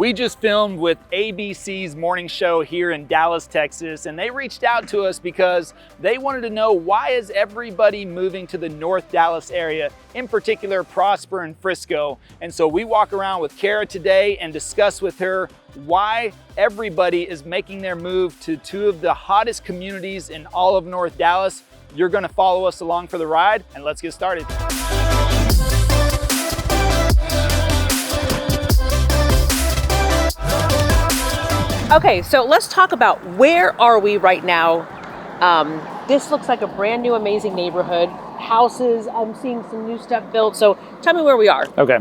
We just filmed with ABC's morning show here in Dallas, Texas, and they reached out to us because they wanted to know, why is everybody moving to the North Dallas area, in particular Prosper and Frisco? And so we walk around with Kara today and discuss with her why everybody is making their move to two of the hottest communities in all of North Dallas. You're gonna follow us along for the ride, and let's get started. Okay, so let's talk about where are we right now. This looks like a brand new, amazing neighborhood. Houses, I'm seeing some new stuff built. So tell me where we are. Okay,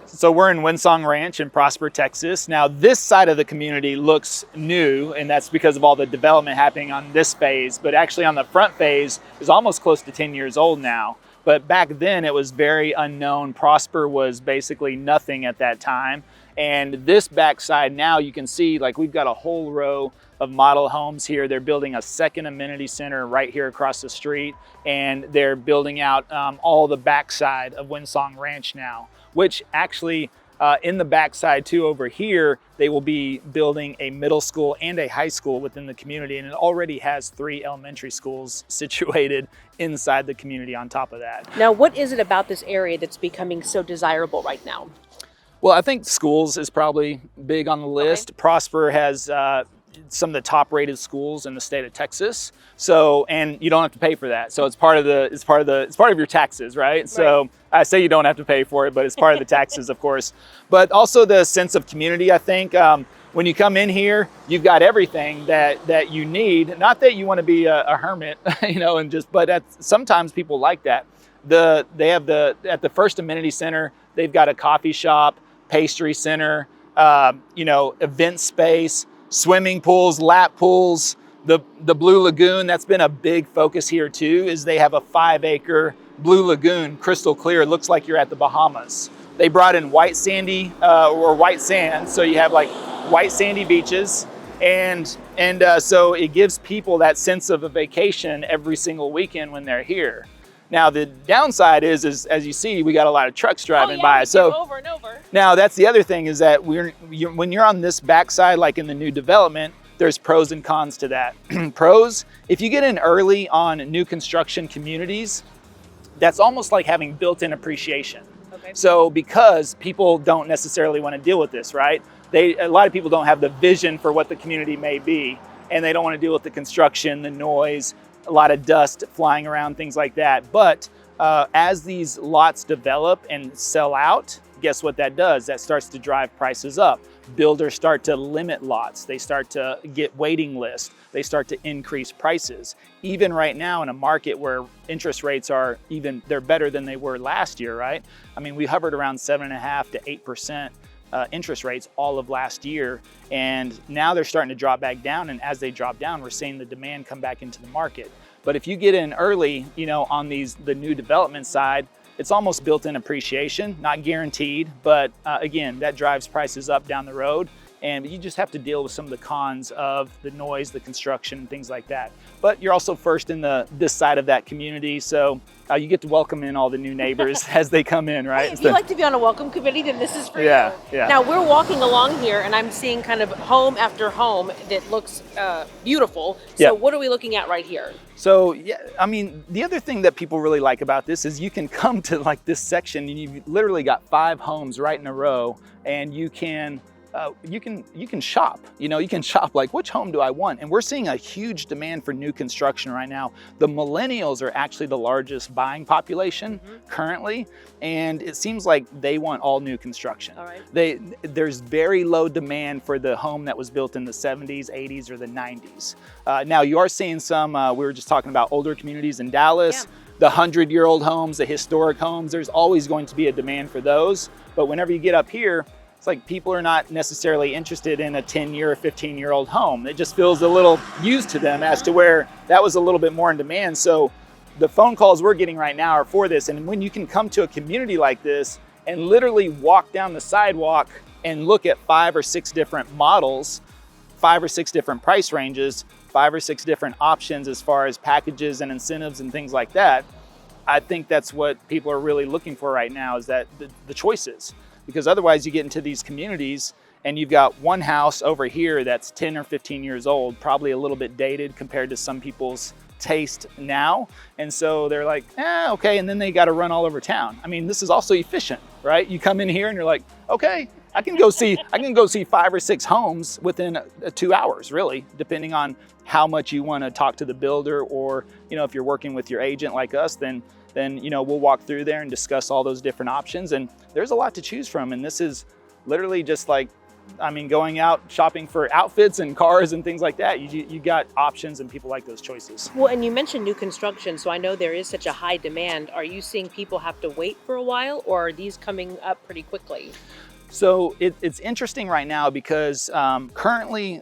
so we're in Windsong Ranch in Prosper, Texas. Now this side of the community looks new, and that's because of all the development happening on this phase. But actually on the front phase is almost close to 10 years old now. But back then it was very unknown. Prosper was basically nothing at that time. And this backside now, you can see like we've got a whole row of model homes here. They're building a second amenity center right here across the street, and they're building out all the backside of Windsong Ranch now, which actually in the backside too over here, they will be building a middle school and a high school within the community, and it already has 3 elementary schools situated inside the community on top of that. Now, what is it about this area that's becoming so desirable right now? Well, I think schools is probably big on the list. Okay. Prosper has some of the top rated schools in the state of Texas. So, and you don't have to pay for that. So it's part of your taxes, right? So I say you don't have to pay for it, but it's part of the taxes, of course. But also the sense of community, I think. When you come in here, you've got everything that you need. Not that you want to be a hermit, you know, but sometimes people like that. They have at the first amenity center, they've got a coffee shop, pastry center, event space, swimming pools, lap pools, the Blue Lagoon. That's been a big focus here too, is they have a 5-acre Blue Lagoon, crystal clear. It looks like you're at the Bahamas. They brought in white sandy or white sand, so you have like white sandy beaches, and so it gives people that sense of a vacation every single weekend when they're here. Now the downside is as you see, we got a lot of trucks driving by. So over and over. Now that's the other thing, is that when you're on this backside, like in the new development, there's pros and cons to that. Pros, if you get in early on new construction communities, that's almost like having built-in appreciation. Okay. So because people don't necessarily want to deal with this, right? A lot of people don't have the vision for what the community may be, and they don't want to deal with the construction, the noise, a lot of dust flying around, things like that. But as these lots develop and sell out, guess what that does? That starts to drive prices up. Builders start to limit lots. They start to get waiting lists. They start to increase prices. Even right now in a market where interest rates they're better than they were last year, right? I mean, we hovered around 7.5% to 8% interest rates all of last year, and now they're starting to drop back down, and as they drop down, we're seeing the demand come back into the market. But if you get in early, on the new development side, it's almost built-in appreciation, not guaranteed, but again, that drives prices up down the road, and you just have to deal with some of the cons of the noise, the construction, and things like that. But you're also first in this side of that community, so you get to welcome in all the new neighbors as they come in, right? Hey, if you like to be on a welcome committee, then this is for you. Yeah. Now we're walking along here, and I'm seeing kind of home after home that looks beautiful. So what are we looking at right here? So yeah, I mean, the other thing that people really like about this is you can come to like this section, and you've literally got 5 homes right in a row, and you can shop. You can shop like, which home do I want? And we're seeing a huge demand for new construction right now. The millennials are actually the largest buying population currently, and it seems like they want all new construction. All right. There's very low demand for the home that was built in the 70s, 80s, or the 90s. Now you are seeing some, we were just talking about older communities in Dallas, the 100-year-old homes, the historic homes. There's always going to be a demand for those. But whenever you get up here, it's like people are not necessarily interested in a 10-year or 15-year-old home. It just feels a little used to them, as to where that was a little bit more in demand. So the phone calls we're getting right now are for this. And when you can come to a community like this and literally walk down the sidewalk and look at 5 or 6 different models, 5 or 6 different price ranges, 5 or 6 different options as far as packages and incentives and things like that, I think that's what people are really looking for right now, is that the choices. Because otherwise you get into these communities and you've got one house over here that's 10 or 15 years old, probably a little bit dated compared to some people's taste now. And so they're like, okay. And then they got to run all over town. I mean, this is also efficient, right? You come in here and you're like, okay, I can go see 5 or 6 homes within 2 hours, really, depending on how much you want to talk to the builder, or, if you're working with your agent like us, then we'll walk through there and discuss all those different options. And there's a lot to choose from. And this is literally just like, going out shopping for outfits and cars and things like that. You got options, and people like those choices. Well, and you mentioned new construction, so I know there is such a high demand. Are you seeing people have to wait for a while, or are these coming up pretty quickly? So it's interesting right now because currently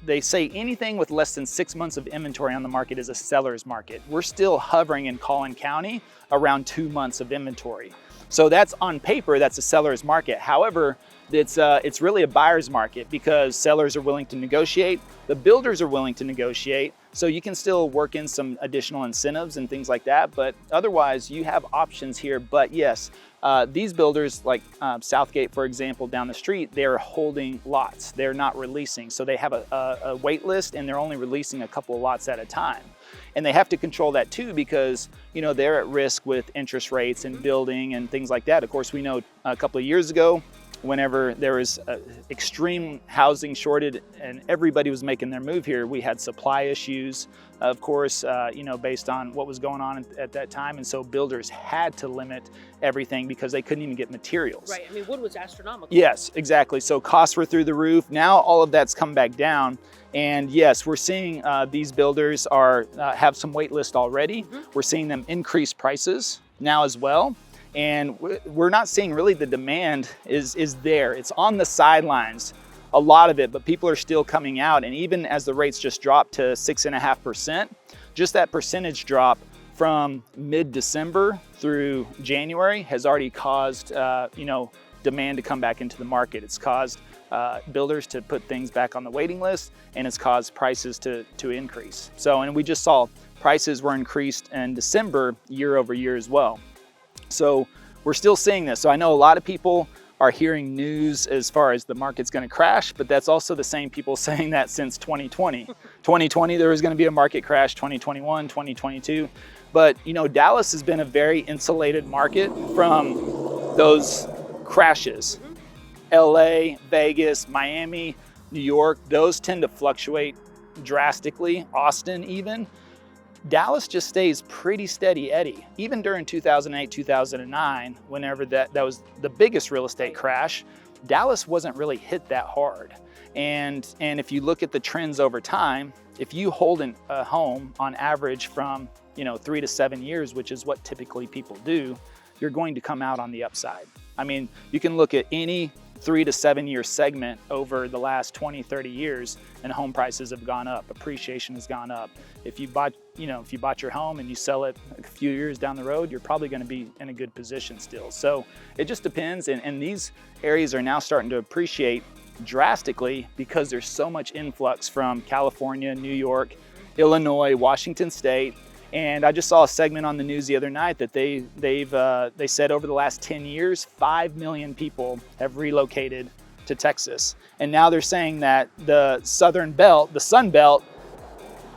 they say anything with less than 6 months of inventory on the market is a seller's market. We're still hovering in Collin County around 2 months of inventory. So that's on paper, that's a seller's market. However, it's really a buyer's market because sellers are willing to negotiate, the builders are willing to negotiate, so you can still work in some additional incentives and things like that, but otherwise you have options here. But yes, these builders like Southgate, for example, down the street, they're holding lots, they're not releasing. So they have a wait list, and they're only releasing a couple of lots at a time. And they have to control that too because, they're at risk with interest rates and building and things like that. Of course, we know a couple of years ago, whenever there was extreme housing shortage and everybody was making their move here, we had supply issues, of course, based on what was going on at that time. And so builders had to limit everything because they couldn't even get materials. Right, wood was astronomical. Yes, exactly. So costs were through the roof. Now all of that's come back down. And yes, we're seeing these builders have some wait list already. We're seeing them increase prices now as well. And we're not seeing really the demand is there. It's on the sidelines, a lot of it, but people are still coming out. And even as the rates just dropped to 6.5%, just that percentage drop from mid-December through January has already caused, demand to come back into the market. It's caused builders to put things back on the waiting list, and it's caused prices to increase. So, and we just saw prices were increased in December year over year as well. So we're still seeing this. So I know a lot of people are hearing news as far as the market's going to crash, but that's also the same people saying that since 2020. 2020, there was going to be a market crash, 2021, 2022. But, Dallas has been a very insulated market from those crashes. LA, Vegas, Miami, New York, those tend to fluctuate drastically, Austin even. Dallas just stays pretty steady Eddie. Even during 2008, 2009, whenever that was the biggest real estate crash, Dallas wasn't really hit that hard. And if you look at the trends over time, if you hold a home on average from 3 to 7 years, which is what typically people do, you're going to come out on the upside. You can look at any 3 to 7 year segment over the last 20, 30 years, and home prices have gone up, appreciation has gone up. If you bought your home and you sell it a few years down the road, you're probably going to be in a good position still. So it just depends, and these areas are now starting to appreciate drastically because there's so much influx from California, New York, Illinois, Washington State. And I just saw a segment on the news the other night that they said over the last 10 years, 5 million people have relocated to Texas. And now they're saying that the Southern Belt, the Sun Belt,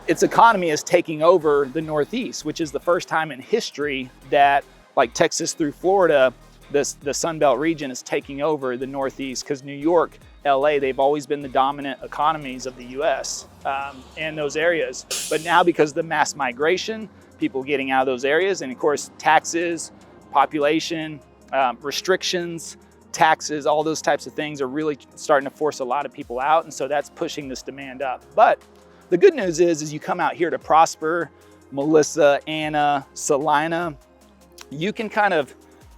its economy is taking over the Northeast, which is the first time in history that, like Texas through Florida, the Sun Belt region is taking over the Northeast, because New York, LA, they've always been the dominant economies of the US in those areas. But now, because of the mass migration, people getting out of those areas, and of course taxes, population, restrictions, taxes, all those types of things are really starting to force a lot of people out. And so that's pushing this demand up. But the good news is you come out here to Prosper, Melissa, Anna, Celina, you can kind of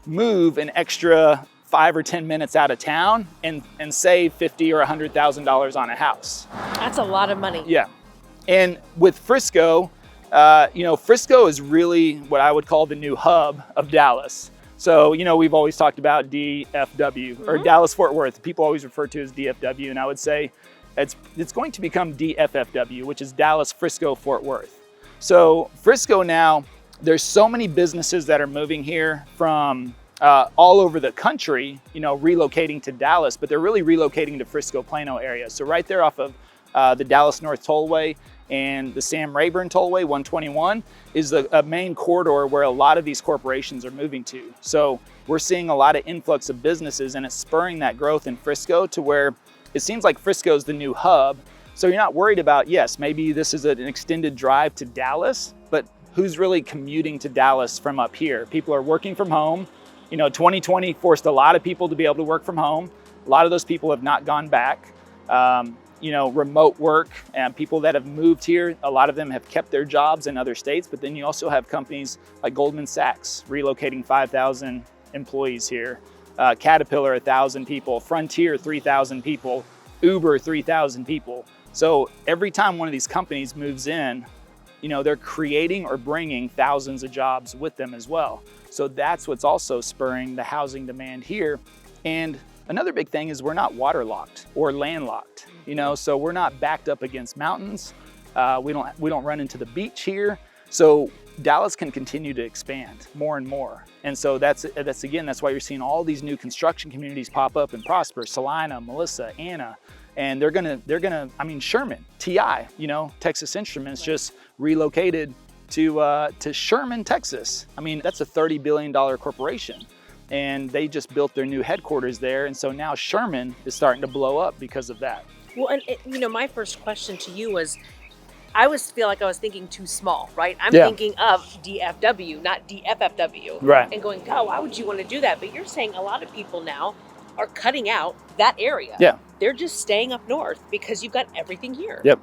move an extra 5 or 10 minutes out of town and save $50,000 or $100,000 on a house. That's a lot of money. Yeah. And with Frisco, Frisco is really what I would call the new hub of Dallas. So, we've always talked about DFW or Dallas Fort Worth. People always refer to it as DFW, and I would say it's going to become DFFW, which is Dallas Frisco Fort Worth. So Frisco now, there's so many businesses that are moving here from all over the country, relocating to Dallas, but they're really relocating to Frisco Plano area. So right there off of the Dallas North Tollway and the Sam Rayburn Tollway, 121, is a main corridor where a lot of these corporations are moving to. So we're seeing a lot of influx of businesses, and it's spurring that growth in Frisco to where it seems like Frisco is the new hub. So you're not worried about, yes, maybe this is an extended drive to Dallas, but who's really commuting to Dallas from up here? People are working from home. 2020 forced a lot of people to be able to work from home. A lot of those people have not gone back. Remote work and people that have moved here, a lot of them have kept their jobs in other states, but then you also have companies like Goldman Sachs relocating 5,000 employees here, Caterpillar 1,000 people, Frontier 3,000 people, Uber 3,000 people. So every time one of these companies moves in, they're creating or bringing thousands of jobs with them as well. So that's what's also spurring the housing demand here. And another big thing is we're not waterlocked or landlocked, so we're not backed up against mountains. We don't run into the beach here. So Dallas can continue to expand more and more. And so that's why you're seeing all these new construction communities pop up and prosper. Celina, Melissa, Anna, and they're gonna, Sherman, TI, Texas Instruments just relocated to Sherman, Texas. That's a $30 billion corporation. And they just built their new headquarters there. And so now Sherman is starting to blow up because of that. Well, and my first question to you was, I feel like I was thinking too small, right? I'm thinking of DFW, not DFFW. Right. And going, God, why would you want to do that? But you're saying a lot of people now are cutting out that area. Yeah. They're just staying up north because you've got everything here. Yep.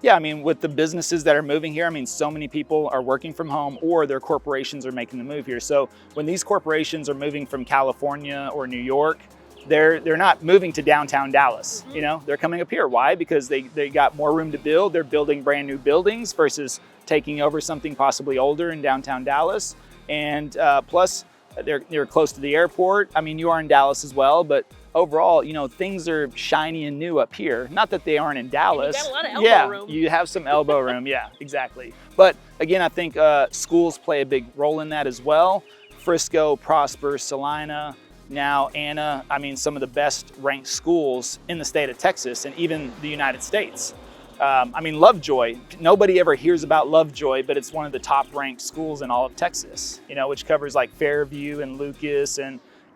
Yeah, with the businesses that are moving here, so many people are working from home or their corporations are making the move here. So when these corporations are moving from California or New York, they're not moving to downtown Dallas. Mm-hmm. They're coming up here. Why? Because they got more room to build. They're building brand new buildings versus taking over something possibly older in downtown Dallas. And plus, they're close to the airport. You are in Dallas as well, but overall, things are shiny and new up here. Not that they aren't in Dallas. And you got a lot of elbow room. You have some elbow room. Yeah, exactly. But again, I think schools play a big role in that as well. Frisco, Prosper, Celina, now Anna, some of the best ranked schools in the state of Texas and even the United States. Lovejoy, nobody ever hears about Lovejoy, but it's one of the top ranked schools in all of Texas, which covers like Fairview and Lucas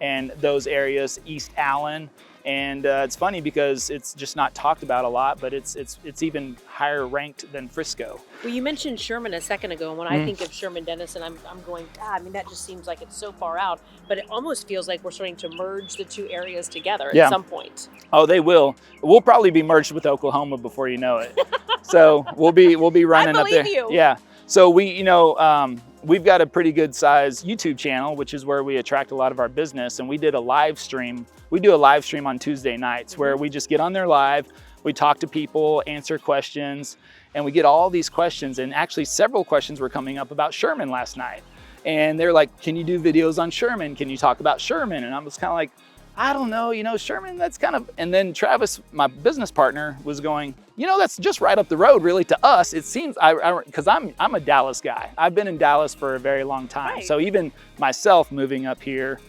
and those areas, East Allen. And it's funny because it's just not talked about a lot, but it's even higher ranked than Frisco. Well, you mentioned Sherman a second ago, and when I think of Sherman Denison, I'm going, God, that just seems like it's so far out, but it almost feels like we're starting to merge the two areas together at some point. Oh, they will. We'll probably be merged with Oklahoma before you know it. So we'll be running up there. You. Yeah. So we've got a pretty good size YouTube channel, which is where we attract a lot of our business. And we did a live stream. We do a live stream on Tuesday nights where we just get on there live. We talk to people, answer questions, and we get all these questions. And actually several questions were coming up about Sherman last night. And they're like, can you do videos on Sherman? Can you talk about Sherman? And I was kind of like, I don't know, Sherman, that's kind of, and then Travis, my business partner, was going, that's just right up the road really to us. It seems, because I'm a Dallas guy. I've been in Dallas for a very long time. Right. So even myself moving up here,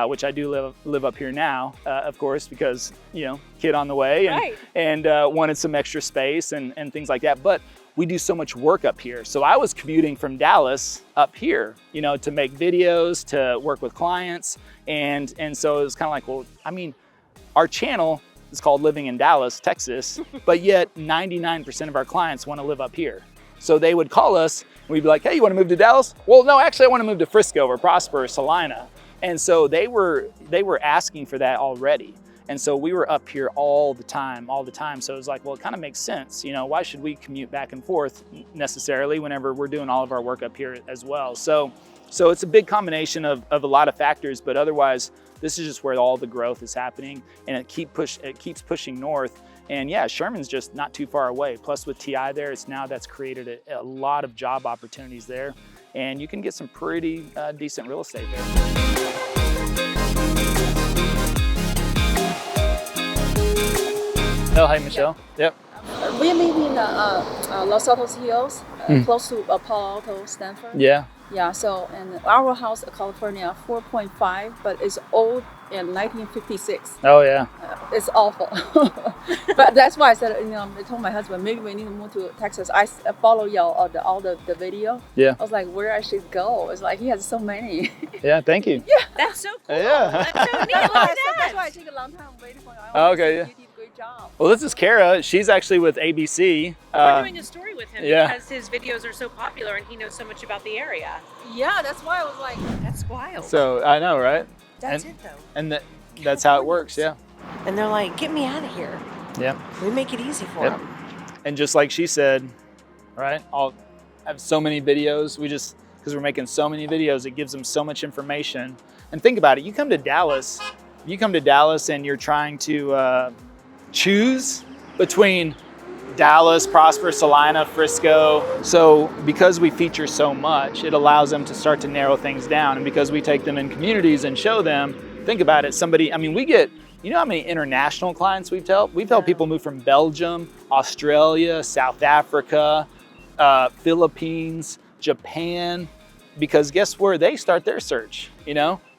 which I do live up here now, of course, because, kid on the way and wanted some extra space and things like that. But we do so much work up here. So I was commuting from Dallas up here, to make videos, to work with clients. And so it was kind of like, well, our channel is called Living in Dallas, Texas, but yet 99% of our clients want to live up here. So they would call us and we'd be like, hey, you want to move to Dallas? Well, no, actually I want to move to Frisco or Prosper or Celina. And so they were asking for that already. And so we were up here all the time. So it was like, well, it kind of makes sense. Why should we commute back and forth necessarily whenever we're doing all of our work up here as well? So it's a big combination of a lot of factors, but otherwise, this is just where all the growth is happening, and it keeps pushing north. And yeah, Sherman's just not too far away. Plus with TI there, that's created a lot of job opportunities there, and you can get some pretty decent real estate there. Oh, hi, Michelle. Yep. We live in Los Altos Hills, close to Palo Alto, Stanford. Yeah. Yeah, so, and our house in California, 4.5, but it's old in 1956. Oh yeah. It's awful. But that's why I said, I told my husband, maybe we need to move to Texas. I follow y'all all the video. Yeah. I was like, where I should go? It's like, he has so many. Yeah. Thank you. Yeah. That's so cool. Yeah. That's so neat. That's Look why, at I said, that's that. why I take a long time waiting for you. Okay, yeah. You did a great job. Well, this is Kara. She's actually with ABC. We're doing a story with him yeah. because his videos are so popular and he knows so much about the area. Yeah, that's why I was like, That's wild. So I know, right? That's and, it though. And that's how it works. Yeah. And they're like, get me out of here. Yeah. We make it easy for Yep. them. And just like she said, right? I'll have so many videos. Because we're making so many videos, it gives them so much information. And think about it. You come to Dallas and you're trying to choose between Dallas, Prosper, Celina, Frisco. So because we feature so much, it allows them to start to narrow things down. And because we take them in communities and show them, think about it, we get, you know how many international clients we've helped? We've helped people move from Belgium, Australia, South Africa, Philippines, Japan, because guess where they start their search,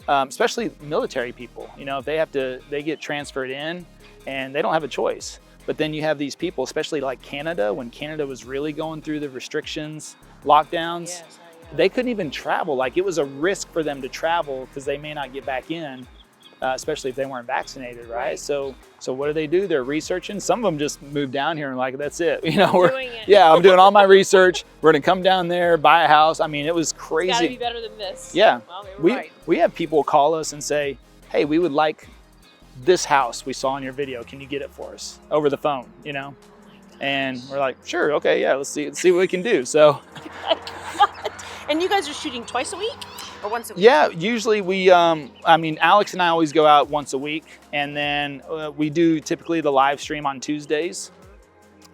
especially military people, if they get transferred in and they don't have a choice. But then you have these people, especially like Canada, when Canada was really going through the restrictions, lockdowns, they couldn't even travel. Like it was a risk for them to travel because they may not get back in, especially if they weren't vaccinated, right? So what do? They're researching. Some of them just moved down here and like, that's it. Yeah, I'm doing all my research. We're gonna come down there, buy a house. I mean, it was crazy. It's gotta be better than this. Yeah, well, we have people call us and say, hey, we would like this house we saw in your video, can you get it for us over the phone, And we're like, sure, okay, yeah, let's see what we can do. So And you guys are shooting twice a week or once a week? Yeah, usually we Alex and I always go out once a week, and then we do typically the live stream on Tuesdays,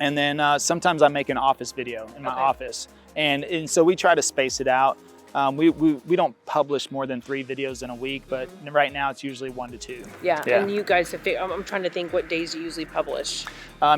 and then sometimes I make an office video in my office, and so we try to space it out. We don't publish more than 3 videos in a week, but right now it's usually 1 to 2. Yeah. And you guys have, I'm trying to think what days you usually publish.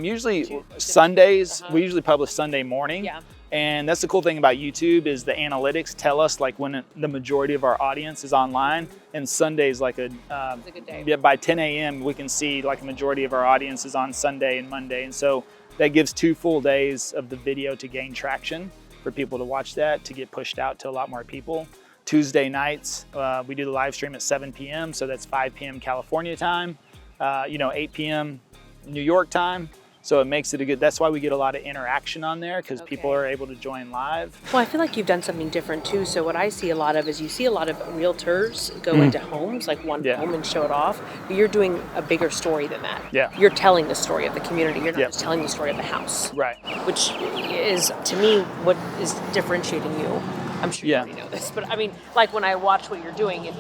Usually Sundays. We usually publish Sunday morning. Yeah. And that's the cool thing about YouTube is the analytics tell us like when the majority of our audience is online, and Sunday's like it's a good day. Yeah, by 10 a.m. we can see like a majority of our audience is on Sunday and Monday, and so that gives 2 full days of the video to gain traction for people to watch that, to get pushed out to a lot more people. Tuesday nights, we do the live stream at 7 p.m. So that's 5 p.m. California time, 8 p.m. New York time. So it makes it that's why we get a lot of interaction on there, because people are able to join live. Well, I feel like you've done something different too. So what I see a lot of is you see a lot of realtors go into homes, like one home and show it off. But you're doing a bigger story than that. Yeah. You're telling the story of the community. You're not just telling the story of the house. Right. Which is, to me, what is differentiating you. I'm sure you already know this, but I mean, like when I watch what you're doing, and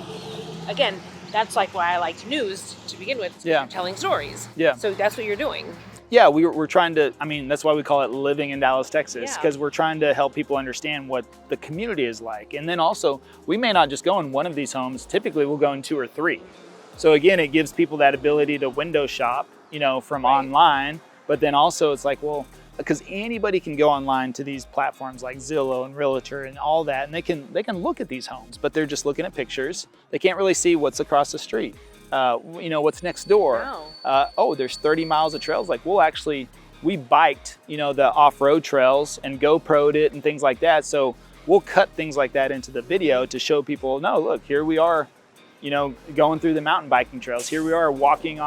again, that's like why I liked news to begin with. You're telling stories. Yeah. So that's what you're doing. Yeah, we're trying to, that's why we call it Living in Dallas, Texas, because we're trying to help people understand what the community is like. And then also, we may not just go in one of these homes. Typically, we'll go in 2 or 3. So again, it gives people that ability to window shop, from online. But then also it's like, well, because anybody can go online to these platforms like Zillow and Realtor and all that, and they can look at these homes, but they're just looking at pictures. They can't really see what's across the street. What's next door. Wow. There's 30 miles of trails. Like we biked, the off-road trails and GoPro'd it and things like that. So we'll cut things like that into the video to show people, no, look, here we are, going through the mountain biking trails. Here we are walking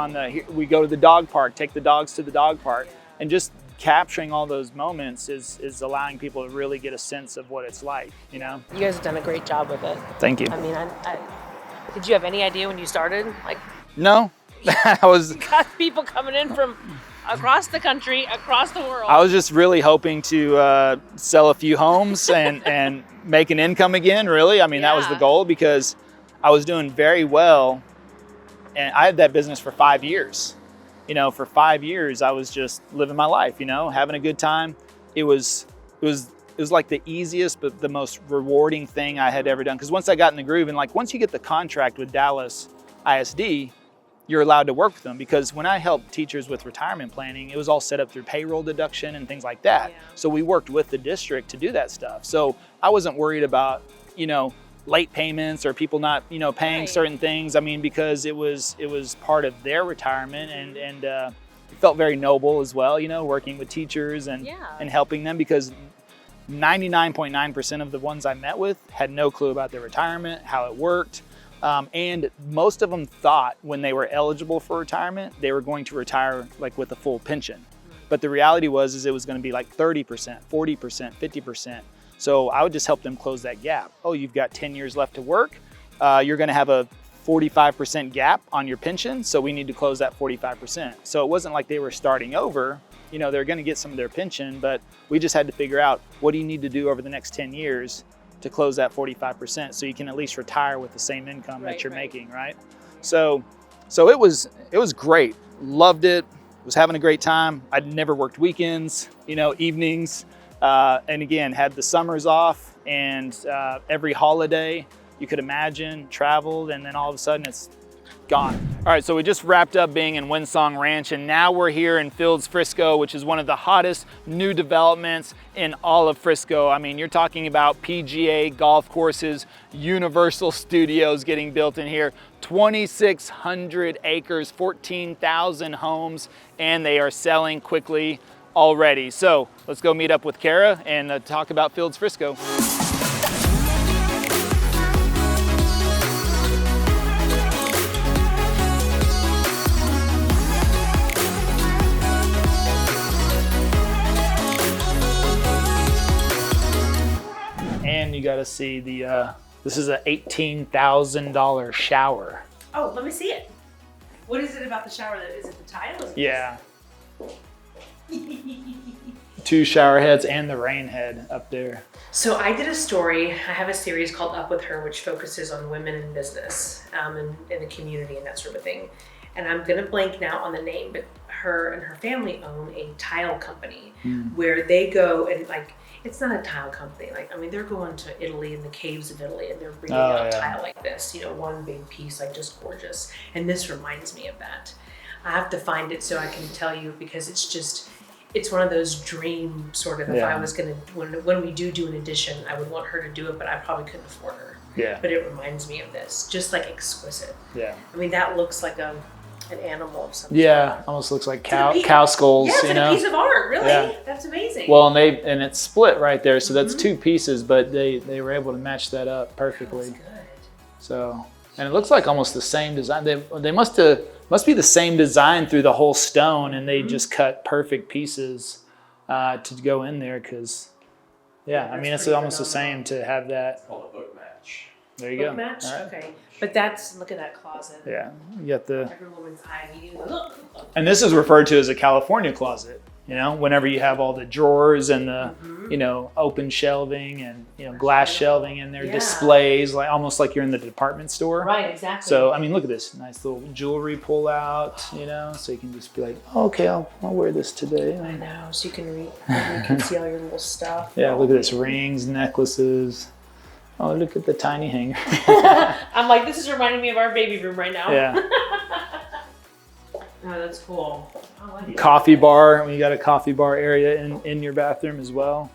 we go to the dog park, take the dogs to the dog park, and just capturing all those moments is allowing people to really get a sense of what it's like, You guys have done a great job with it. Thank you. I mean, did you have any idea when you started? No, You got people coming in from across the country, across the world. I was just really hoping to sell a few homes and make an income again, really. That was the goal, because I was doing very well, and I had that business for 5 years. For 5 years, I was just living my life, having a good time. It was like the easiest but the most rewarding thing I had ever done. Because once I got in the groove, and like once you get the contract with Dallas ISD, you're allowed to work with them, because when I helped teachers with retirement planning, it was all set up through payroll deduction and things like that. Yeah. So we worked with the district to do that stuff. So I wasn't worried about, late payments or people not, paying Right. certain things. I mean, because it was part of their retirement, and it felt very noble as well, working with teachers and helping them, because 99.9% of the ones I met with had no clue about their retirement, how it worked. And most of them thought when they were eligible for retirement, they were going to retire like with a full pension. But the reality was it was going to be like 30%, 40%, 50%. So I would just help them close that gap. Oh, you've got 10 years left to work. You're going to have a 45% gap on your pension. So we need to close that 45%. So it wasn't like they were starting over. They're going to get some of their pension, but we just had to figure out, what do you need to do over the next 10 years to close that 45%, so you can at least retire with the same income that you're making, right? So it was great. Loved it. Was having a great time. I'd never worked weekends, evenings, and again, had the summers off, and every holiday you could imagine, traveled, and then all of a sudden it's gone. All right, so we just wrapped up being in Windsong Ranch, and now we're here in Fields, Frisco, which is one of the hottest new developments in all of Frisco. I mean, you're talking about PGA golf courses, Universal Studios getting built in here, 2,600 acres, 14,000 homes, and they are selling quickly already. So let's go meet up with Kara and talk about Fields, Frisco. And you got to see this is a $18,000 shower. Oh, let me see it. What is it about the shower? Is it the tile? Yeah. 2 shower heads and the rain head up there. So I did a story. I have a series called Up With Her, which focuses on women in business and in the community and that sort of thing. And I'm gonna blank now on the name, but her and her family own a tile company where they go and it's not a tile company. They're going to Italy, in the caves of Italy, and they're bringing out tile like this, one big piece, just gorgeous. And this reminds me of that. I have to find it so I can tell you, because it's one of those dream sort of, if I was gonna, when we do an addition, I would want her to do it, but I probably couldn't afford her. Yeah. But it reminds me of this, just exquisite. Yeah. That looks like an animal of some sort. Almost looks like cow skulls, it's a piece of art, really. Yeah. That's amazing. Well, and it's split right there, so that's 2 pieces, but they were able to match that up perfectly. That's good. So, and it looks like almost the same design. They must be the same design through the whole stone, and they just cut perfect pieces to go in there, because it's almost the same to have that. It's called a book match. There you go. Book match? All right. Okay. But look at that closet. Yeah, you got the. Every woman's eye. And this is referred to as a California closet. Whenever you have all the drawers and the, open shelving and, glass shelving in there, displays, almost like you're in the department store. Right, exactly. So, look at this nice little jewelry pull out, so you can just be like, oh, okay, I'll wear this today. I know, so you can see all your little stuff. Yeah, look at this, rings, necklaces. Oh, look at the tiny hanger. I'm like, this is reminding me of our baby room right now. Yeah. Oh, that's cool. I like it. Coffee bar. You got a coffee bar area in your bathroom as well.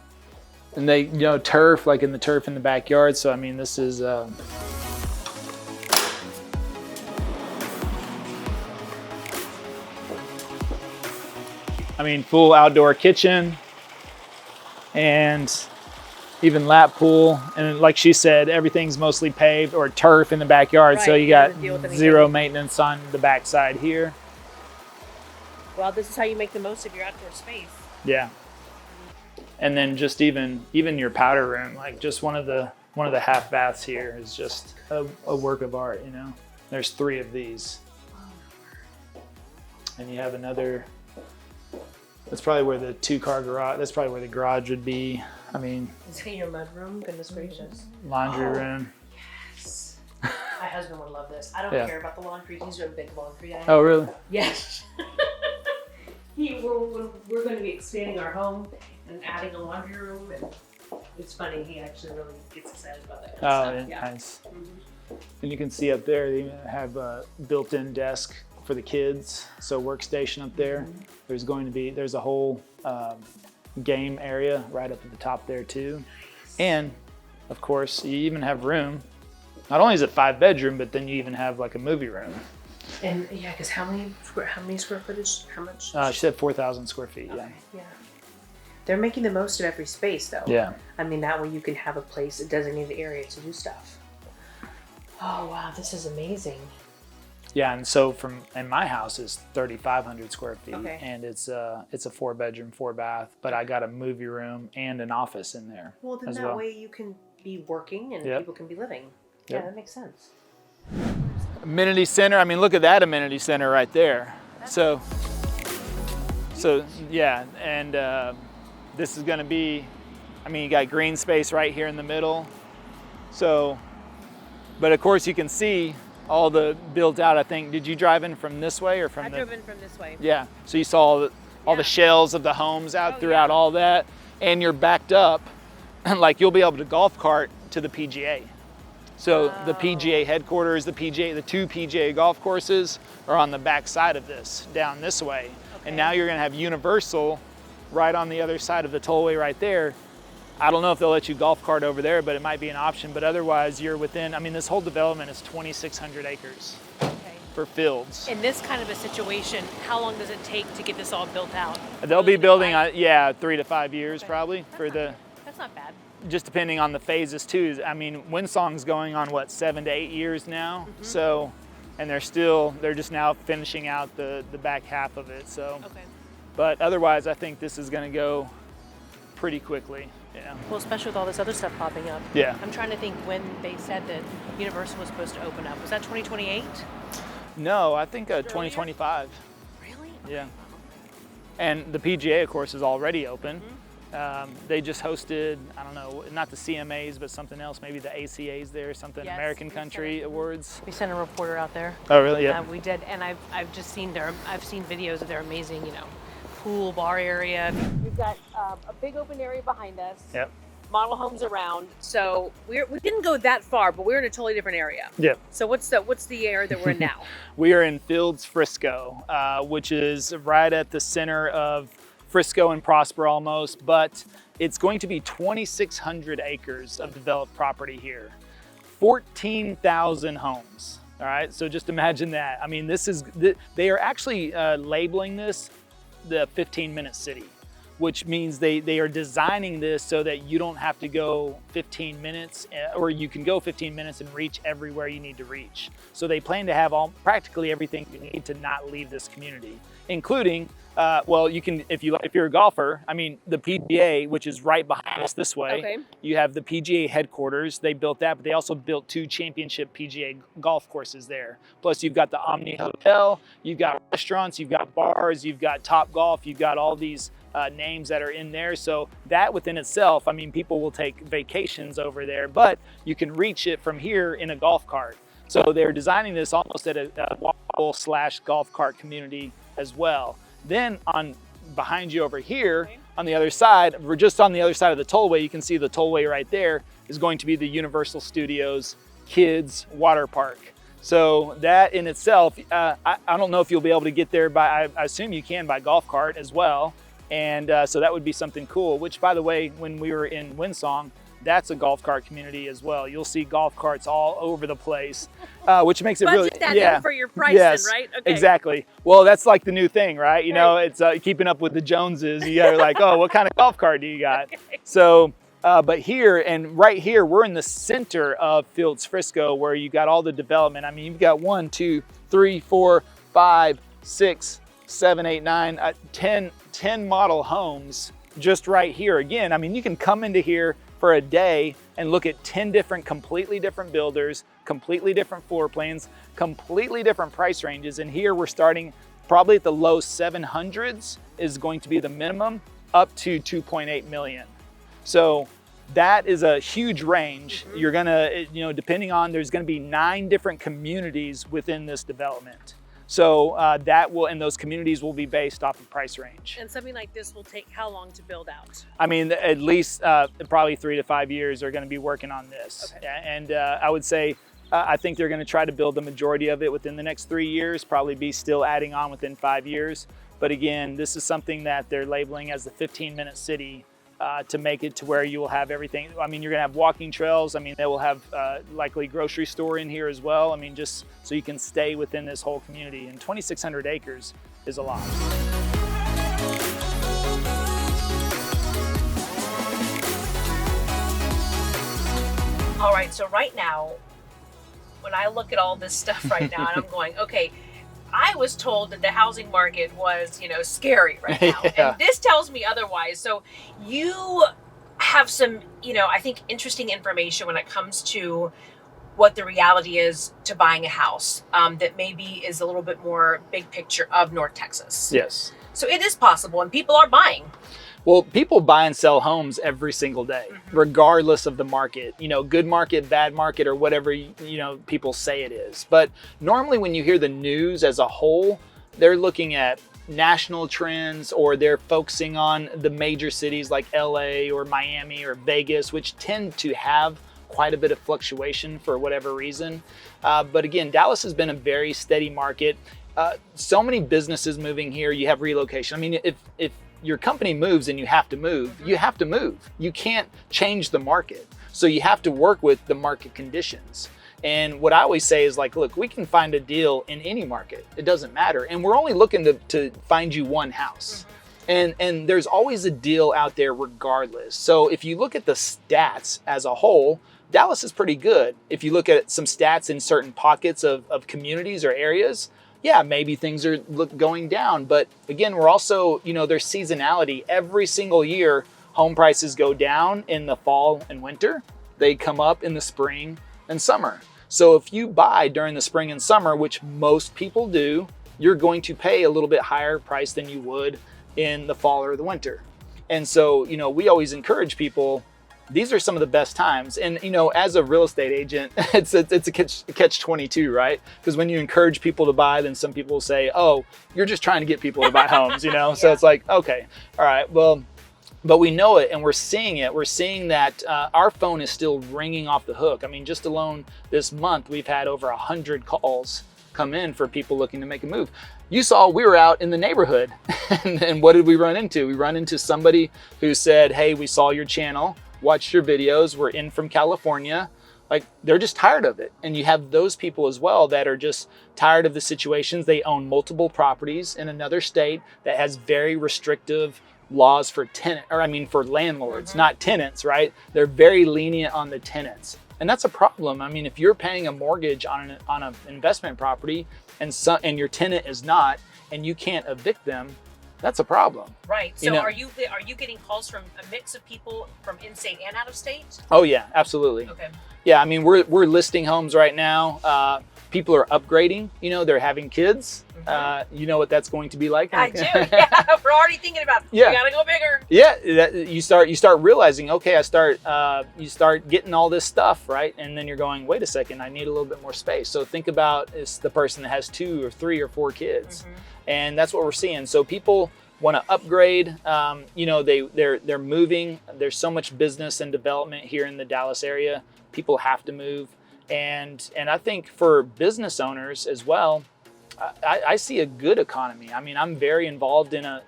And they, turf, in the turf in the backyard. So, this is... full outdoor kitchen. And... even lap pool, and like she said, everything's mostly paved or turf in the backyard, so you got zero maintenance on the backside here. Well, this is how you make the most of your outdoor space. Yeah. And then just even your powder room, just one of the half baths here is just a work of art, There's 3 of these. And you have another, that's probably where the 2-car garage, that's probably where the garage would be. Is it your mud room? Goodness gracious. Laundry room. Yes. My husband would love this. I don't care about the laundry. He's a big laundry guy. Oh, really? Yes. We're going to be expanding our home and adding a laundry room, and it's funny. He actually really gets excited about that kind of stuff. Yeah, nice. And you can see up there, they have a built-in desk for the kids, so workstation up there. There's a whole game area right up at the top there too. And of course, you even have room. Not only is it 5-bedroom, but then you even have like a movie room. And yeah, because how many square footage? How much? She said 4,000 square feet. Okay. Yeah. Yeah. They're making the most of every space, though. Yeah. I mean, that way you can have a place, a designated area to do stuff. Oh wow, this is amazing. Yeah, and so and my house is 3,500 square feet, Okay. and it's a 4-bedroom, 4-bath, but I got a movie room and an office in there. Well, then as that well. way you can be working and Yep. people can be living. Yep. Yeah, that makes sense. Amenity center. I mean, look at that amenity center right there. So yeah, and this is going to be. I mean, you got green space right here in the middle. So, but of course you can see all the built out. I think. Did you drive in from this way or from I drove in from this way. Yeah. So you saw all Yeah. the shells of the homes out Oh, throughout yeah. all that, and you're backed up, like you'll be able to golf cart to the PGA. So the PGA headquarters, the two PGA golf courses are on the back side of this, down this way. Okay. And now you're gonna have Universal right on the other side of the tollway right there. I don't know if they'll let you golf cart over there, but it might be an option. But otherwise you're within, I mean, this whole development is 2,600 acres Okay. for fields. In this kind of a situation, how long does it take to get this all built out? They'll be building, 3 to 5 years Okay. probably for That's not bad. just depending on the phases too. I mean, Windsong's going on what, 7 to 8 years now. So, and they're just now finishing out the back half of it. So, Okay. but otherwise, I think this is going to go pretty quickly. Yeah. Well, especially with all this other stuff popping up. Yeah. I'm trying to think when they said that Universal was supposed to open up. Was that 2028? No, I think 2025. Really? Yeah. And the PGA, of course, is already open. They just hosted, I don't know, not the CMAs, but something else, maybe the ACAs there, something, Yes, American we Country said it. Awards. We sent a reporter out there. Oh, really? Yeah. We did, and I've just seen I've seen videos of their amazing, pool bar area. We've got a big open area behind us. Yep. Model homes around. So we didn't go that far, but we're in a totally different area. Yep. So what's the area that we're in now? We are in Fields, Frisco, which is right at the center of Frisco and Prosper almost, but it's going to be 2,600 acres of developed property here, 14,000 homes. All right, so just imagine that. I mean, they are actually labeling this the 15-minute city, which means they are designing this so that you don't have to go 15 minutes, or you can go 15 minutes and reach everywhere you need to reach. So they plan to have practically everything you need to not leave this community, including, you can, if you're a golfer, I mean, the PGA, which is right behind us this way, Okay. you have the PGA headquarters. They built that, but they also built 2 championship PGA golf courses there. Plus you've got the Omni Hotel, you've got restaurants, you've got bars, you've got Top Golf, you've got all these names that are in there. So that within itself, I mean, people will take vacations over there, but you can reach it from here in a golf cart. So they're designing this almost at a walkable/golf cart community as well. Then behind you over here, on the other side, we're just on the other side of the tollway, you can see the tollway right there is going to be the Universal Studios Kids Water Park. So that in itself, I don't know if you'll be able to get there I assume you can by golf cart as well. And so that would be something cool, which by the way, when we were in Windsong, that's a golf cart community as well. You'll see golf carts all over the place, which makes it really, Budget that in for your price then, right? Okay. Exactly. Well, that's like the new thing, right? You know, it's keeping up with the Joneses. You gotta like, oh, what kind of golf cart do you got? Okay. So, but here and right here, we're in the center of Fields, Frisco, where you got all the development. I mean, you've got 1, 2, 3, 4, 5, 6, 7, 8, 9, 10 model homes just right here. Again, I mean, you can come into here for a day and look at 10 completely different builders, completely different floor plans, completely different price ranges. And here we're starting probably at the low 700s is going to be the minimum, up to 2.8 million. So that is a huge range. You're gonna, depending on, there's gonna be 9 different communities within this development. So and those communities will be based off of price range. And something like this will take how long to build out? I mean, at least probably 3 to 5 years are going to be working on this. Okay. And I would say I think they're going to try to build the majority of it within the next 3 years, probably be still adding on within 5 years. But again, this is something that they're labeling as the 15-minute city to make it to where you will have everything. I mean, you're going to have walking trails. I mean, they will have likely grocery store in here as well. I mean, just so you can stay within this whole community. And 2,600 acres is a lot. All right, so right now, when I look at all this stuff right now, and I'm going, okay, I was told that the housing market was, scary right now. Yeah. And this tells me otherwise. So you have some, I think interesting information when it comes to what the reality is to buying a house that maybe is a little bit more big picture of North Texas. Yes. So it is possible, and people are buying. Well, people buy and sell homes every single day, regardless of the market, good market, bad market, or whatever, people say it is. But normally when you hear the news as a whole, they're looking at national trends, or they're focusing on the major cities like LA or Miami or Vegas, which tend to have quite a bit of fluctuation for whatever reason. But again, Dallas has been a very steady market. So many businesses moving here, you have relocation. I mean, if your company moves and you have to move, you have to move. You can't change the market. So you have to work with the market conditions. And what I always say is like, look, we can find a deal in any market. It doesn't matter. And we're only looking to find you one house. And there's always a deal out there regardless. So if you look at the stats as a whole, Dallas is pretty good. If you look at some stats in certain pockets of communities or areas, yeah, maybe things are going down. But again, we're also, there's seasonality. Every single year, home prices go down in the fall and winter. They come up in the spring and summer. So if you buy during the spring and summer, which most people do, you're going to pay a little bit higher price than you would in the fall or the winter. And so, we always encourage people, these are some of the best times. And, as a real estate agent, it's a catch-22, right? Because when you encourage people to buy, then some people will say, oh, you're just trying to get people to buy homes, So it's like, okay, all right, well, but we know it and we're seeing it. We're seeing that our phone is still ringing off the hook. I mean, just alone this month, we've had over 100 calls come in for people looking to make a move. You saw we were out in the neighborhood and what did we run into? We run into somebody who said, hey, we saw your channel, watched your videos, we're in from California. Like, they're just tired of it. And you have those people as well that are just tired of the situations. They own multiple properties in another state that has very restrictive laws for for landlords, not tenants, right? They're very lenient on the tenants. And that's a problem. I mean, if you're paying a mortgage on an investment property and your tenant is not, and you can't evict them, that's a problem. Right. So are you getting calls from a mix of people from in-state and out of state? Oh yeah, absolutely. Okay. Yeah, I mean, we're listing homes right now. People are upgrading, they're having kids. You know what that's going to be like? I do, yeah. We're already thinking about, we gotta go bigger. Yeah, you start realizing, okay, you start getting all this stuff, right? And then you're going, wait a second, I need a little bit more space. So think about it's the person that has 2 or 3 or 4 kids. And that's what we're seeing. So people want to upgrade, they're moving. There's so much business and development here in the Dallas area. People have to move. And I think for business owners as well, I see a good economy. I mean, I'm very involved in a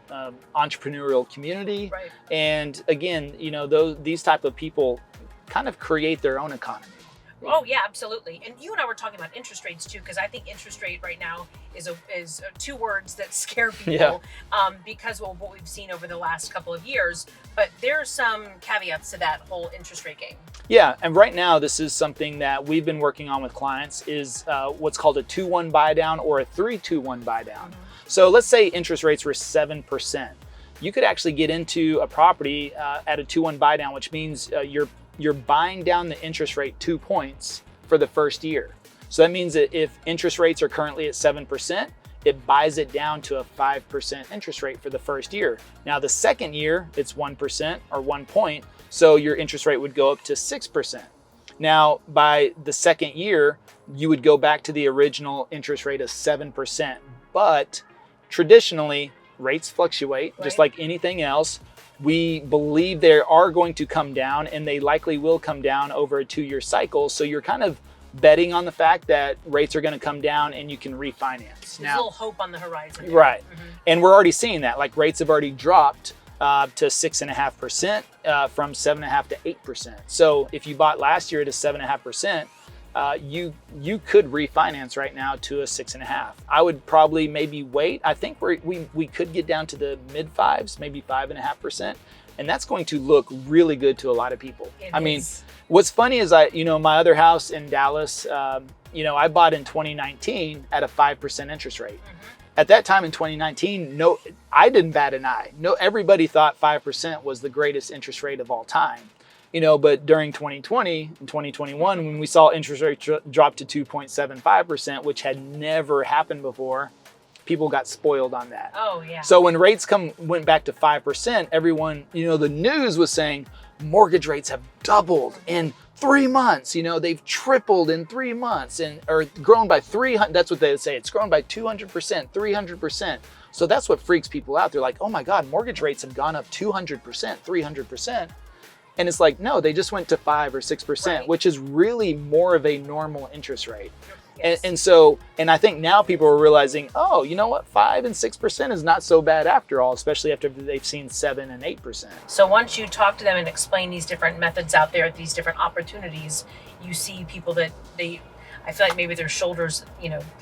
entrepreneurial community. Right. And again, these type of people kind of create their own economy. Oh yeah, absolutely. And you and I were talking about interest rates too, because I think interest rate right now is 2 words that scare people because of what we've seen over the last couple of years. But there are some caveats to that whole interest rate game. Yeah, and right now this is something that we've been working on with clients is what's called a 2-1 buy down or a 3-2-1 buy down. So let's say interest rates were 7%. You could actually get into a property at a 2-1 buy down, which means you're buying down the interest rate 2 points for the first year. So that means that if interest rates are currently at 7%, it buys it down to a 5% interest rate for the first year. Now the second year, it's 1% or 1 point. So your interest rate would go up to 6%. Now by the second year, you would go back to the original interest rate of 7%. But traditionally, rates fluctuate just like anything else. We believe they are going to come down and they likely will come down over a 2-year cycle. So you're kind of betting on the fact that rates are going to come down and you can refinance. There's a little hope on the horizon. Right. And we're already seeing that. Like rates have already dropped to 6.5% from 7.5% to 8%. So if you bought last year at a 7.5%, you could refinance right now to a 6.5. I would probably maybe wait. I think we could get down to the mid fives, maybe 5.5%, and that's going to look really good to a lot of people. I mean, what's funny is my other house in Dallas, I bought in 2019 at a 5% interest rate. At that time in 2019, I didn't bat an eye. Everybody thought 5% was the greatest interest rate of all time. But during 2020 and 2021, when we saw interest rates drop to 2.75%, which had never happened before, people got spoiled on that. Oh, yeah. So when rates went back to 5%, everyone, the news was saying mortgage rates have doubled in 3 months. They've tripled in 3 months or grown by 300. That's what they would say. It's grown by 200%, 300%. So that's what freaks people out. They're like, oh my God, mortgage rates have gone up 200%, 300%. And it's like, no, they just went to 5 or 6%, right, which is really more of a normal interest rate. Yes. And I think now people are realizing, oh, you know what, 5 and 6% is not so bad after all, especially after they've seen 7 and 8%. So once you talk to them and explain these different methods out there, these different opportunities, you see people that I feel like maybe their shoulders,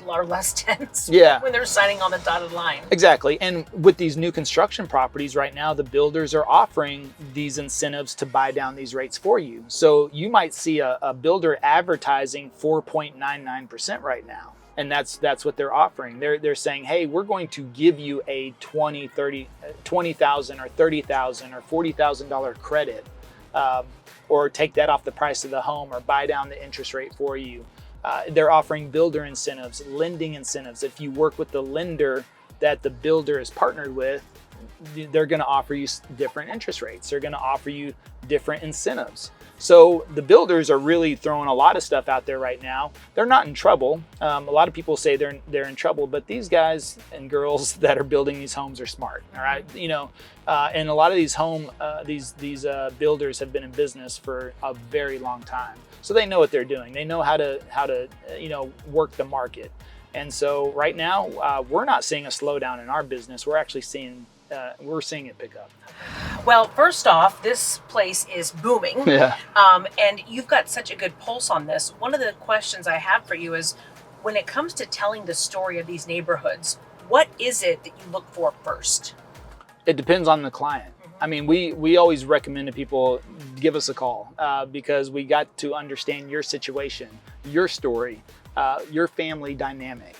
are less tense when they're signing on the dotted line. Exactly. And with these new construction properties right now, the builders are offering these incentives to buy down these rates for you. So you might see a builder advertising 4.99% right now. And that's what they're offering. They're saying, hey, we're going to give you a $20,000 or $30,000 or $40,000 credit, or take that off the price of the home, or buy down the interest rate for you. They're offering builder incentives, lending incentives. If you work with the lender that the builder is partnered with, they're going to offer you different interest rates. They're going to offer you different incentives. So the builders are really throwing a lot of stuff out there right now. They're not in trouble. A lot of people say they're in trouble, but these guys and girls that are building these homes are smart. All right, and a lot of these builders have been in business for a very long time, so they know what they're doing. They know how to work the market. And so right now, we're not seeing a slowdown in our business. We're actually seeing it pick up. Well, first off, this place is booming. Yeah. And you've got such a good pulse on this. One of the questions I have for you is, when it comes to telling the story of these neighborhoods, what is it that you look for first? It depends on the client. I mean, we always recommend to people, give us a call, because we got to understand your situation, your story, your family dynamic.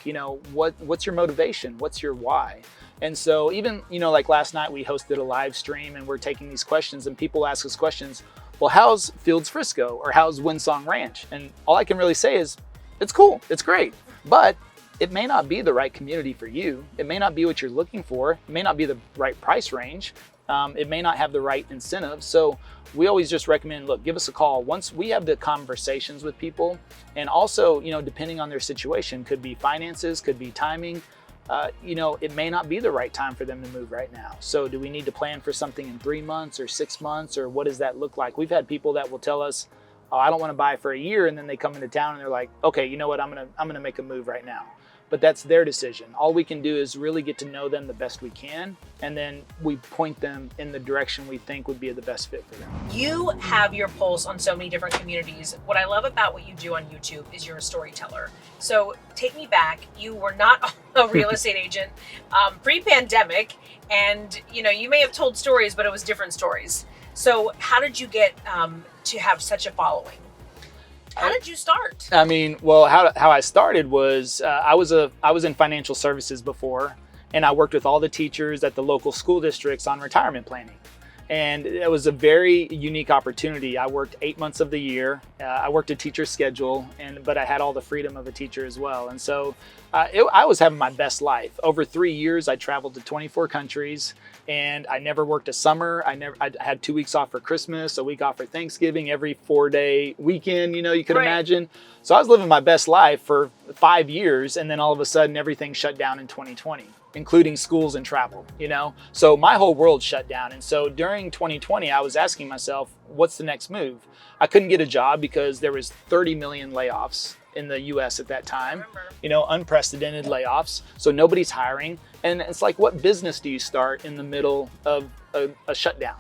What's your motivation? What's your why? And so even, like last night we hosted a live stream and we're taking these questions, and people ask us questions. Well, how's Fields Frisco, or how's Windsong Ranch? And all I can really say is, it's cool, it's great, but it may not be the right community for you. It may not be what you're looking for. It may not be the right price range. It may not have the right incentives. So we always just recommend, look, give us a call. Once we have the conversations with people, and also, depending on their situation, could be finances, could be timing, it may not be the right time for them to move right now. So do we need to plan for something in 3 months or 6 months, or what does that look like? We've had people that will tell us, oh, I don't want to buy for a year, and then they come into town and they're like, okay, you know what, I'm gonna make a move right now. But that's their decision. All we can do is really get to know them the best we can, and then we point them in the direction we think would be the best fit for them. You have your pulse on so many different communities. What I love about what you do on YouTube is you're a storyteller. So take me back. You were not a real estate agent pre-pandemic, and you may have told stories, but it was different stories. So how did you get to have such a following? How did you start? I mean, well, how I started was I was in financial services before, and I worked with all the teachers at the local school districts on retirement planning. And it was a very unique opportunity. I worked 8 months of the year. I worked a teacher schedule, but I had all the freedom of a teacher as well. And so I was having my best life. Over 3 years, I traveled to 24 countries, and I never worked a summer. I had 2 weeks off for Christmas, a week off for Thanksgiving, every 4-day weekend, you could imagine. So I was living my best life for 5 years, and then all of a sudden everything shut down in 2020, including schools and travel, So my whole world shut down. And so during 2020, I was asking myself, what's the next move? I couldn't get a job because there was 30 million layoffs in the US at that time, unprecedented layoffs. So nobody's hiring. And it's like, what business do you start in the middle of a shutdown?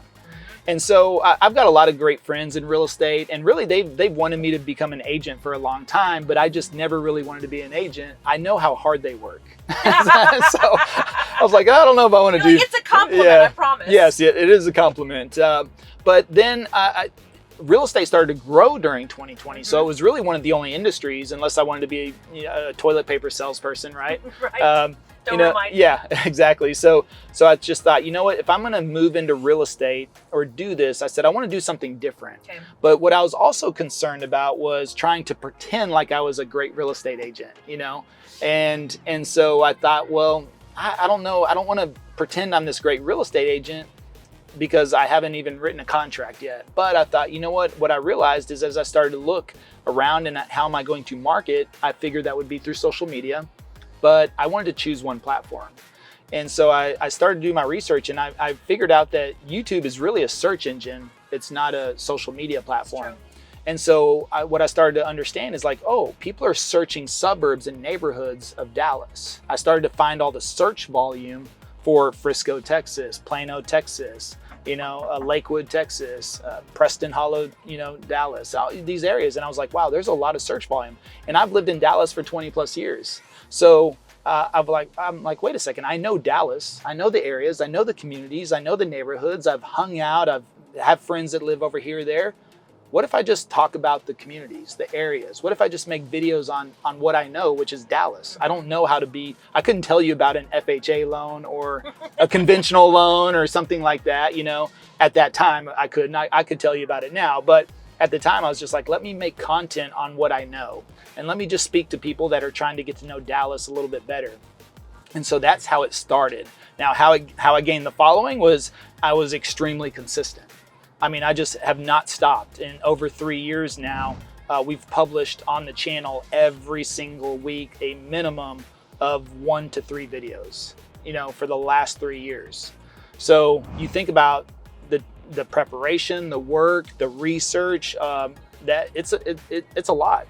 And so I've got a lot of great friends in real estate, and really they've wanted me to become an agent for a long time, but I just never really wanted to be an agent. I know how hard they work. So I was like, I don't know if I want to do. It's a compliment, I promise. Yes, it is a compliment. But then real estate started to grow during 2020. So it was really one of the only industries, unless I wanted to be a toilet paper salesperson, right? Right. Don't remind me. Yeah, exactly. So I just thought, you know what, if I'm going to move into real estate or do this, I said, I want to do something different. Okay. But what I was also concerned about was trying to pretend like I was a great real estate agent, and so I thought, well, I don't know. I don't want to pretend I'm this great real estate agent because I haven't even written a contract yet. But I thought, you know what I realized is as I started to look around and how am I going to market, I figured that would be through social media. But I wanted to choose one platform. And so I started to do my research, and I figured out that YouTube is really a search engine. It's not a social media platform. And so what I started to understand is like, oh, people are searching suburbs and neighborhoods of Dallas. I started to find all the search volume for Frisco, Texas, Plano, Texas, Lakewood, Texas, Preston Hollow, Dallas, these areas. And I was like, wow, there's a lot of search volume. And I've lived in Dallas for 20 plus years. So I'm like, wait a second, I know Dallas, I know the areas, I know the communities, I know the neighborhoods, I've hung out, I have friends that live over here or there. What if I just talk about the communities, the areas? What if I just make videos on what I know, which is Dallas? I don't know I couldn't tell you about an FHA loan or a conventional loan or something like that, At that time, I couldn't. I could tell you about it now, but at the time I was just like, let me make content on what I know. And let me just speak to people that are trying to get to know Dallas a little bit better. And so that's how it started. Now, how I gained the following was I was extremely consistent. I mean, I just have not stopped. In over 3 years now, we've published on the channel every single week a minimum of 1 to 3 videos, for the last 3 years. So you think about the preparation, the work, the research, that it's a lot.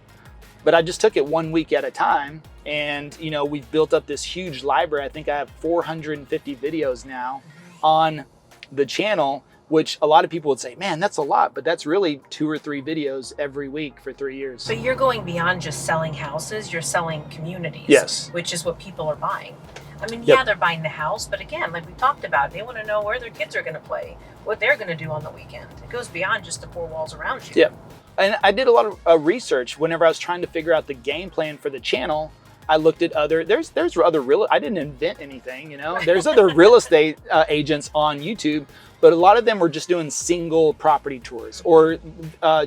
But I just took it 1 week at a time, and we've built up this huge library. I think I have 450 videos now on the channel, which a lot of people would say, man, that's a lot, but that's really 2 or 3 videos every week for 3 years. So you're going beyond just selling houses, you're selling communities. Yes. Which is what people are buying. I mean, Yep. yeah, they're buying the house, but again, like we talked about, they want to know where their kids are going to play, what they're going to do on the weekend. It goes beyond just the 4 walls around you. Yeah. And I did a lot of research whenever I was trying to figure out the game plan for the channel. I looked at there's other I didn't invent anything, there's other real estate agents on YouTube, but a lot of them were just doing single property tours or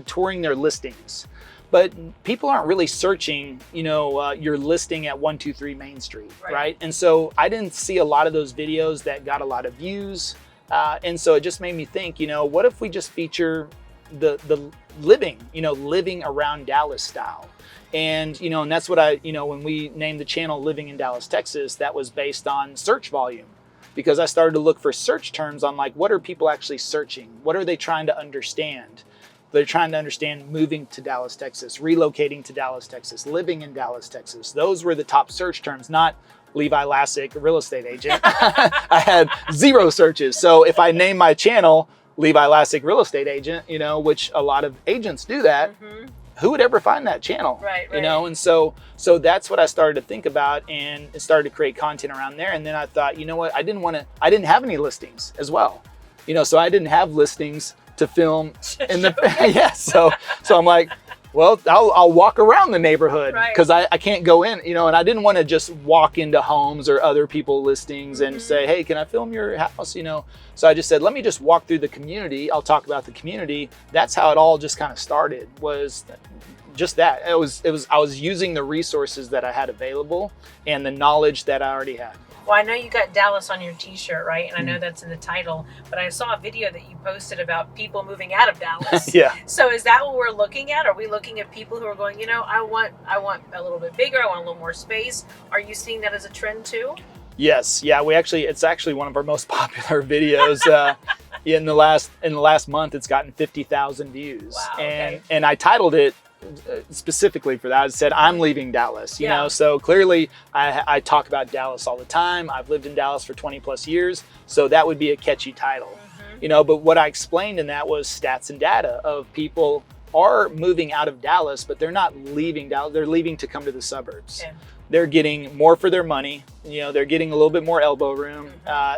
touring their listings. But people aren't really searching, your listing at 123 Main Street, right? And so I didn't see a lot of those videos that got a lot of views. And so it just made me think, what if we just feature the living around Dallas style? And, and that's what when we named the channel Living in Dallas, Texas, that was based on search volume, because I started to look for search terms on like, what are people actually searching? What are they trying to understand? They're trying to understand moving to Dallas, Texas, relocating to Dallas, Texas, living in Dallas, Texas. Those were the top search terms, not Levi Lassick, real estate agent. I had 0 searches. So if I name my channel Levi Lassick, real estate agent, which a lot of agents do that, who would ever find that channel? Right. And so that's what I started to think about, and started to create content around there. And then I thought, you know what, I didn't have any listings as well. So I didn't have listings to film in the so I'm like, well, I'll walk around the neighborhood because I can't go in, and I didn't want to just walk into homes or other people listings and say, hey, can I film your house? So I just said, let me just walk through the community. I'll talk about the community. That's how it all just kind of started, was just that. I was using the resources that I had available and the knowledge that I already had. Well, I know you got Dallas on your t-shirt, right? And I know that's in the title, but I saw a video that you posted about people moving out of Dallas. Yeah. So is that what we're looking at? Are we looking at people who are going, I want a little bit bigger, I want a little more space? Are you seeing that as a trend too? Yes. Yeah, it's actually one of our most popular videos. In the last month, it's gotten 50,000 views. Wow, okay. And I titled it specifically for that. I said, I'm leaving Dallas, you know, so clearly I talk about Dallas all the time. I've lived in Dallas for 20 plus years. So that would be a catchy title, you know, but what I explained in that was stats and data of people are moving out of Dallas, but they're not leaving Dallas. They're leaving to come to the suburbs. Okay. They're getting more for their money. You know, they're getting a little bit more elbow room.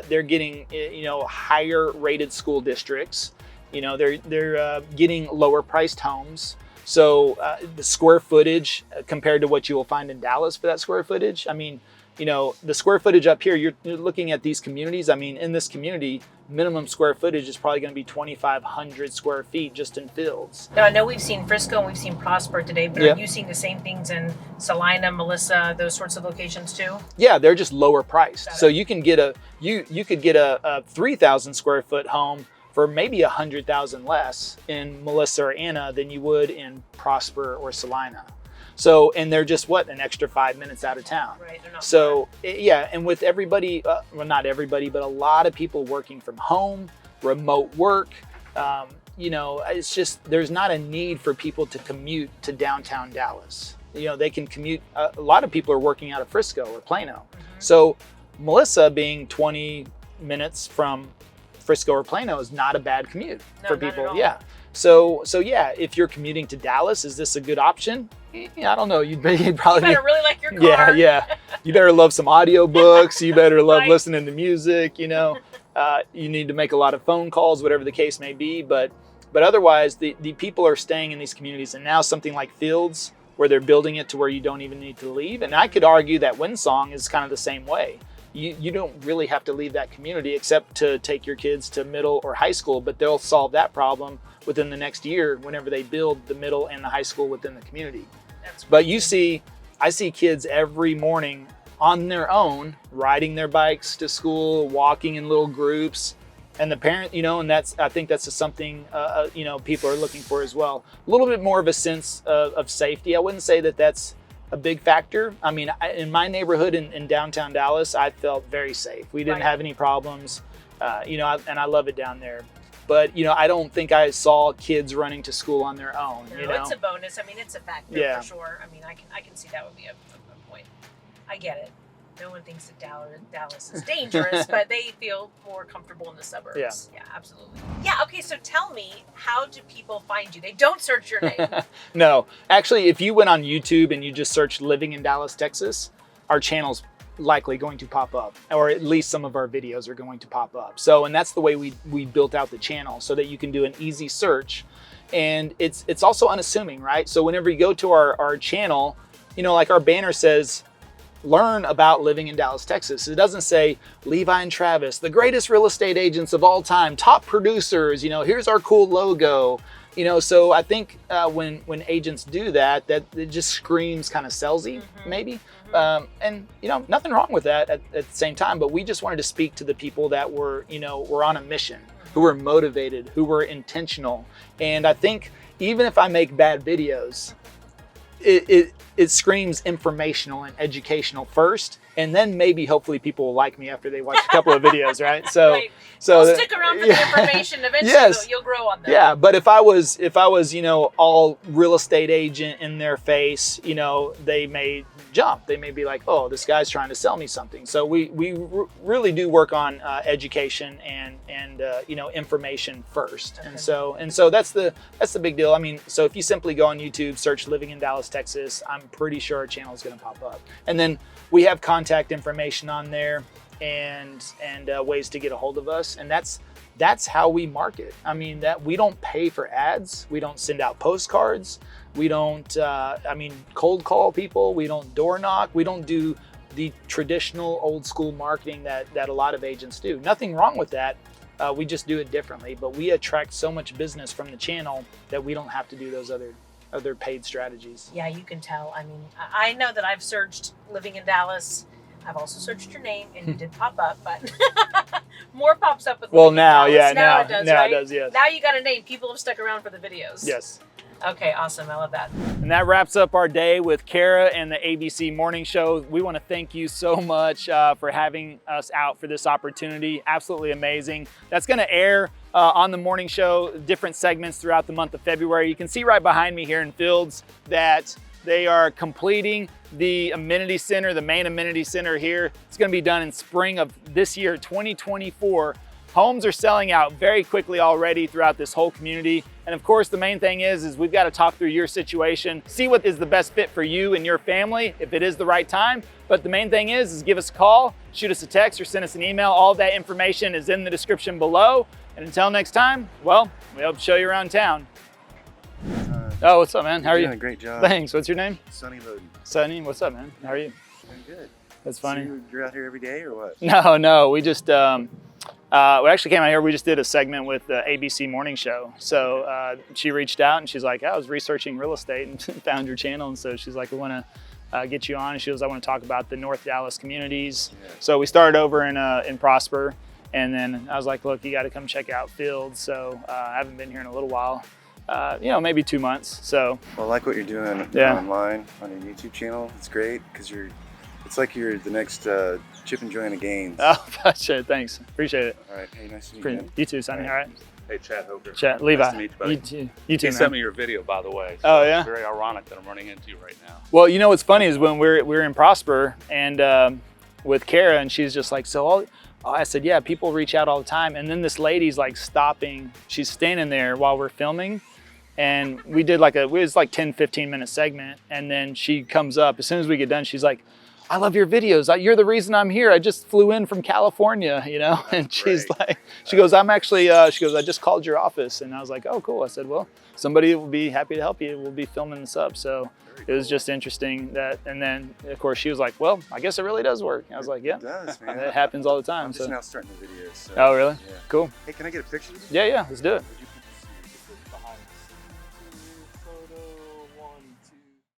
They're getting, you know, higher rated school districts. You know, they're getting lower priced homes. So the square footage compared to what you will find in Dallas for that square footage. I mean, you know, the square footage up here, you're looking at these communities. I mean, in this community, minimum square footage is probably going to be 2,500 square feet just in fields. Now, I know we've seen Frisco and we've seen Prosper today, but are you seeing the same things in Celina, Melissa, those sorts of locations too? Yeah, they're just lower priced. So you can get you could get a 3,000 square foot home for maybe 100,000 less in Melissa or Anna than you would in Prosper or Celina. So, and they're just an extra 5 minutes out of town. Right. So yeah, and with everybody, well, not everybody, but a lot of people working from home, remote work, you know, it's just, there's not a need for people to commute to downtown Dallas. You know, they can commute, a lot of people are working out of Frisco or Plano. So Melissa being 20 minutes from Frisco or Plano is not a bad commute for people. Yeah. So yeah, if you're commuting to Dallas, is this a good option? Yeah, I don't know. You'd probably better really like your car. Yeah. You better love some audiobooks. You better love listening to music. You know, you need to make a lot of phone calls, whatever the case may be. But otherwise, the people are staying in these communities. And now something like Fields, where they're building it to where you don't even need to leave. And I could argue that Windsong is kind of the same way. You don't really have to leave that community except to take your kids to middle or high school, but they'll solve that problem within the next year whenever they build the middle and the high school within the community. But I see kids every morning on their own, riding their bikes to school, walking in little groups, and the parent, you know, and I think that's just something, you know, people are looking for as well. A little bit more of a sense of safety. I wouldn't say that that's a big factor. I mean, in my neighborhood in downtown Dallas, I felt very safe. We didn't have any problems, you know, and I love it down there. But, you know, I don't think I saw kids running to school on their own. No, you know? It's a bonus. I mean, it's a factor for sure. I mean, I can see that would be a point. I get it. No one thinks that Dallas is dangerous, but they feel more comfortable in the suburbs. Yeah, absolutely. Yeah, okay, so tell me, how do people find you? They don't search your name. No, actually, if you went on YouTube and you just searched Living in Dallas, Texas, our channel's likely going to pop up, or at least some of our videos are going to pop up. So, and that's the way we built out the channel, so that you can do an easy search. And it's also unassuming, right? So whenever you go to our channel, you know, like our banner says, learn about living in Dallas, Texas. It doesn't say Levi and Travis, the greatest real estate agents of all time, top producers, you know, here's our cool logo. You know, so I think when agents do that it just screams kind of salesy, maybe. And, you know, nothing wrong with that at the same time, but we just wanted to speak to the people that were, you know, were on a mission, who were motivated, who were intentional. And I think even if I make bad videos, it screams informational and educational first, and then maybe hopefully people will like me after they watch a couple of videos, right? So so they'll stick around for the information. Eventually you'll grow on them. Yeah, but if I was, you know, all real estate agent in their face, you know, they may jump. They may be like, oh, this guy's trying to sell me something. So we really do work on education and you know, information first. Okay. And so that's the big deal. I mean, so if you simply go on YouTube, search Living in Dallas, Texas, I'm pretty sure our channel is going to pop up. And then we have contact information on there and ways to get a hold of us. And that's how we market. I mean, that we don't pay for ads. We don't send out postcards. We don't, cold call people. We don't door knock. We don't do the traditional old school marketing that a lot of agents do. Nothing wrong with that. We just do it differently, but we attract so much business from the channel that we don't have to do those other paid strategies. Yeah, you can tell. I mean, I know that I've searched Living in Dallas. I've also searched your name, and you did pop up, but more pops up with Living in Dallas. Now it does, right? It does, yes. Now you got a name. People have stuck around for the videos. Yes. Okay, awesome. I love that. And that wraps up our day with Kara and the ABC Morning Show. We want to thank you so much for having us out for this opportunity. Absolutely amazing. That's going to air on the morning show, different segments throughout the month of February. You can see right behind me here in Fields that they are completing the amenity center, the main amenity center here. It's gonna be done in spring of this year, 2024. Homes are selling out very quickly already throughout this whole community. And of course, the main thing is we've got to talk through your situation, see what is the best fit for you and your family, if it is the right time. But the main thing is give us a call, shoot us a text, or send us an email. All of that information is in the description below. And until next time, well, we hope to show you around town. Oh, what's up, man? How are you? Doing a great job. Thanks. What's your name? Sonny Loden. Sonny, what's up, man? How are you? Doing good. That's funny. So you're out here every day or what? No, we just, we actually came out here, we just did a segment with the ABC Morning Show. So she reached out and she's like, I was researching real estate and found your channel. And so she's like, we want to get you on. And she goes, I want to talk about the North Dallas communities. Yeah. So we started over in Prosper. And then I was like, look, you got to come check out Fields. So I haven't been here in a little while, maybe 2 months. So. Well, I like what you're doing online on your YouTube channel. It's great because it's like you're the next Chip and Joanna Gaines. Oh, gotcha. Thanks. Appreciate it. All right. Hey, nice to meet you. You too, Sonny. All right. Hey, Chad Hoker. Chad, Levi. Nice to meet you, buddy. You too, he sent me your video, by the way. So oh, yeah? It's very ironic that I'm running into you right now. Well, you know what's funny is when we're in Prosper and with Kara, and she's just like, I said, yeah, people reach out all the time. And then this lady's like stopping. She's standing there while we're filming. And we did it was like 10, 15-minute segment. And then she comes up, as soon as we get done, she's like, I love your videos. You're the reason I'm here. I just flew in from California, And she's like, she goes, I'm actually, she goes, I just called your office. And I was like, oh, cool. I said, well, somebody will be happy to help you. We'll be filming this up. So it was just interesting that, and then of course she was like, well, I guess it really does work. I was like, yeah, it does, man. It happens all the time. I'm just now starting the videos. So, oh, really? Yeah. Cool. Hey, can I get a picture of you? Yeah, let's do it. Would you